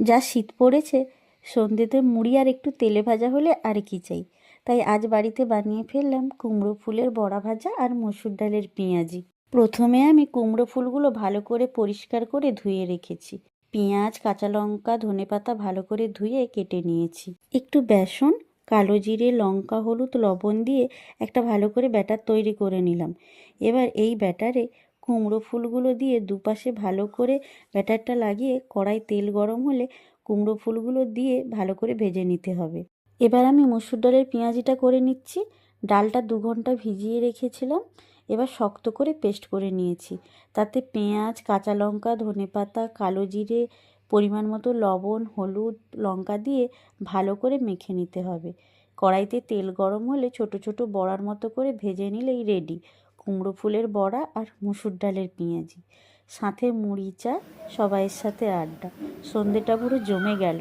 যা শীত পড়েছে, সন্ধ্যেতে মুড়ি আর একটু তেলে ভাজা হলে আর কি চাই। তাই আজ বাড়িতে বানিয়ে ফেললাম কুমড়ো ফুলের বড়া ভাজা আর মসুর ডালের পেঁয়াজি। প্রথমে আমি কুমড়ো ফুলগুলো ভালো করে পরিষ্কার করে ধুয়ে রেখেছি। পেঁয়াজ, কাঁচা লঙ্কা, ধনেপাতা ভালো করে ধুয়ে কেটে নিয়েছি। একটু বেসন, কালো জিরে, লঙ্কা, হলুদ, লবণ দিয়ে একটা ভালো করে ব্যাটার তৈরি করে নিলাম। এবার এই ব্যাটারে কুমড়ো ফুলগুলো দিয়ে দুপাশে ভালো করে ব্যাটারটা লাগিয়ে কড়াই তেল গরম হলে কুমড়ো ফুলগুলো দিয়ে ভালো করে ভেজে নিতে হবে। এবার আমি মসুর ডালের পেঁয়াজিটা করে নিচ্ছি। ডালটা 2 ঘন্টা ভিজিয়ে রেখেছিলাম, এবার শক্ত করে পেস্ট করে নিয়েছি। তাতে পেঁয়াজ, কাঁচা লঙ্কা, ধনেপাতা, কালো জিরে, পরিমাণ মতো লবণ, হলুদ, লঙ্কা দিয়ে ভালো করে মেখে নিতে হবে। কড়াইতে তেল গরম হলে ছোট ছোট বড়ার মতো করে ভেজে নিলেই রেডি কুমড়ো ফুলের বড়া আর মসুর ডালের পেঁয়াজি। সাথে মুড়ি, চা, সবাইয়ের সাথে আড্ডা। সন্ধেটা পুরো জমে গেল।